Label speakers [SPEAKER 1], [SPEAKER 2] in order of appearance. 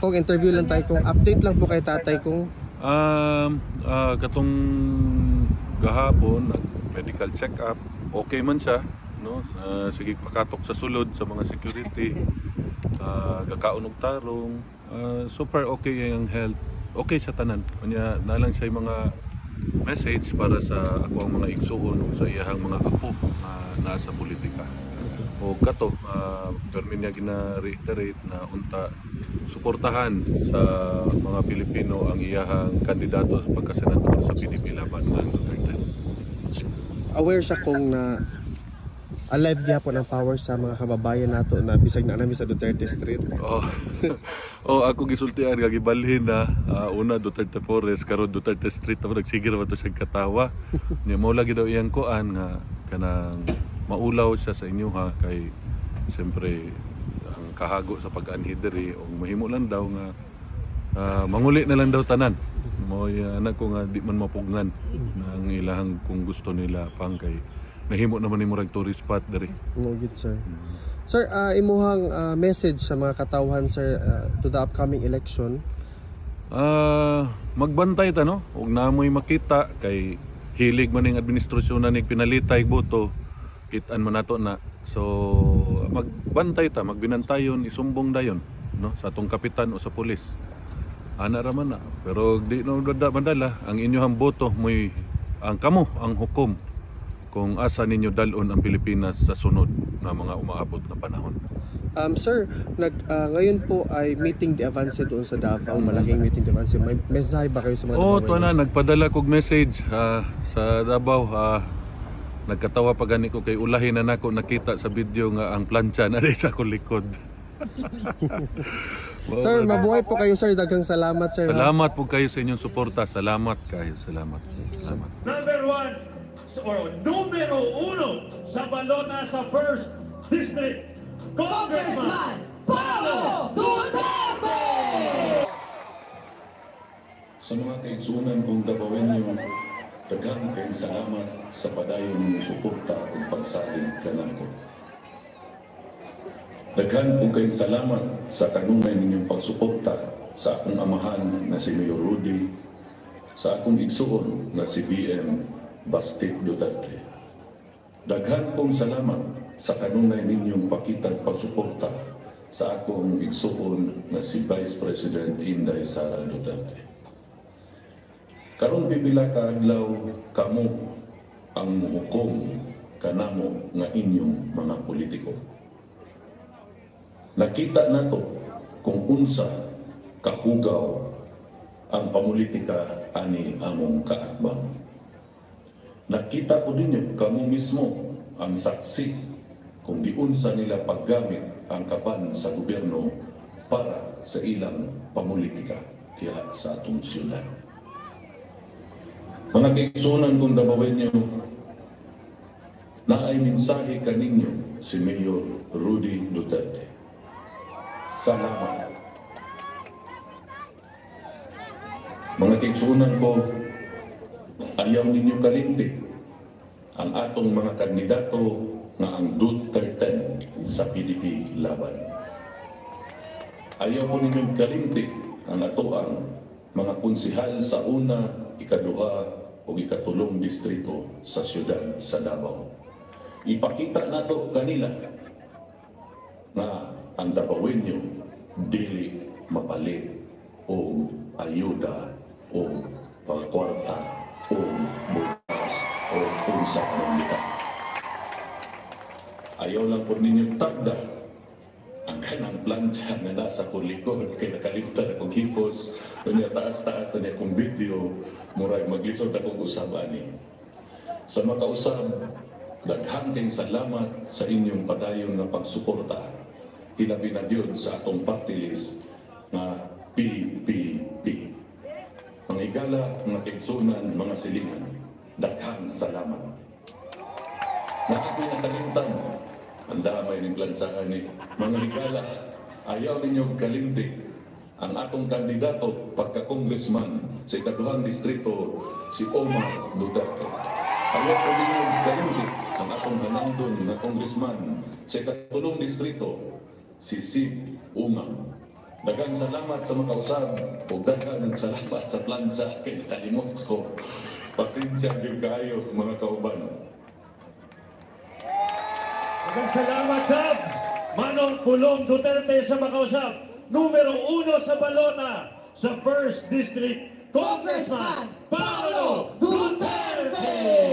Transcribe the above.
[SPEAKER 1] kung interview lang tayo kung update lang po kay tatay kung
[SPEAKER 2] katong gahapon medical check-up, okay man siya, no? Sige pakatok sa sulod sa mga security, gakaon og tarong, super okay ang health, okay sa tanan. Kanya na lang siya mga message para sa ako ang mga igsuon o sa iyahang mga apo na nasa politika. O kato, permin niya gina-reiterate na unta suportahan sa mga Pilipino ang iyahang kandidato sa pagkasenador sa PDP laban sa Duterte.
[SPEAKER 1] Aware siya kung na alive gyapon ang power sa mga kababayan nato na bisag na nami sa Duterte Street.
[SPEAKER 2] Ako gisultian nga gibalhin na una Duterte Forest karon Duterte Street ako nagsigir ba to siya katawa. Nya mao lagi daw iyang kuan nga kanang maulaw siya sa inyo ha kay siyempre ang kahago sa pag-anhi diri o mahimo lang daw nga manguli na lang daw tanan. Mo anak ko nga di man mapugnan ang ilahang kung gusto nila pang kay nahimo naman ni murag tourist spot diri.
[SPEAKER 1] Mo gid sir. Sir, imuhang message sa mga katawhan sir to the upcoming election.
[SPEAKER 2] Magbantay ta no ug namoy makita kay hilig man ning administrasyon na ning pinalitay boto kitaan man nato na. So magbantay ta, magbinantayon, isumbong dayon no sa atong kapitan o sa pulis. Ana ra man na. Pero di no madala ang inyong boto moy ang kamo ang hukom kung asa ninyo dalon ang Pilipinas sa sunod na mga umaabot na panahon.
[SPEAKER 1] Sir, ngayon po ay meeting de avance doon sa Davao, malaking meeting de avance. May mensahe ba kayo sa mga
[SPEAKER 2] to na nagpadala kog message sa Davao. Nagkatawa pa gani ko kay ulahin na nako nakita sa video nga ang plancha na sa akong likod.
[SPEAKER 1] Sir, mabuhay po kayo sir. Daghang salamat sir.
[SPEAKER 2] Salamat po kayo sa inyong suporta. Salamat kayo. Salamat.
[SPEAKER 3] Number 1 or numero 1 sa balota sa 1st District, Congressman Paulo Duterte!
[SPEAKER 4] Sa mga kaigsunan kong Davaoenyo, daghang kayong salamat sa padayon ninyong suporta at pagsalig kanako. Daghan po kayong salamat sa kanunay ninyong pagsuporta sa akong amahan na si Mayor Rudy, sa akong igsuon na si BM Bastit Duterte. Daghan pong salamat sa kanunay ninyong pakitang pagsuporta sa akong igsuon na si Vice President Inday Sara Duterte. Karon pipila ka adlaw kamo ang muhukom kanamo nga inyong mga politiko. Nakita nato kung unsa kahugaw ang pamulitika ani among kaakbang. Nakita ko ninyo kamo mismo ang saksi kung di unsa nila paggamit ang kaban sa gobyerno para sa ilang pamulitika diha sa atong syudad. Mga kaigsunan kong Davaoenyo, naay mensahe kaninyo si Mayor Rudy Duterte. Salamat. Mga kaigsunan ko, ayaw ninyo kalimti ang atong mga kandidato nga ang Duterte sa PDP laban. Ayaw po ninyong kalimti ang atoang mga konsihal sa una, ikaduha, o ikatulong distrito sa siyudad sa Davao. Ipakita nato kanila na ang Davaoenyo dili mapalit o ayuda o pagkwarta o bukas o unsa pamilya. Ayaw lang po ninyo tagda ang kanang plancha na nasa kulikod kay nakalimutan akong hipos kunya taas-taas na akong video murag maglisod akong usabani. Sa makausab, daghang kayong salamat sa inyong padayon na pagsuporta hinabi na Diyon sa atong party list na PPP. Mga igala, mga kaigsunan, mga silingan, daghang salamat. Nakakoy nakalimutan ang damay ng plansahan ni mga ligala, ayaw ninyong kalimti ang atong kandidato pagka-congressman sa ikaduhang distrito, si Omar Duterte. Ayaw ko ninyong kalimti ang atong hanandon na congressman sa ikatulong distrito, si Sid Umang. Daghang salamat sa makausap ug daghang salamat sa plansa kay nakalimot ko. Pasensya gyud kayo mga kauban.
[SPEAKER 3] Maraming salamat, Sab! Manong Pulong Duterte sa makausap. Numero 1 sa balota sa 1st District, Congressman Paolo Duterte!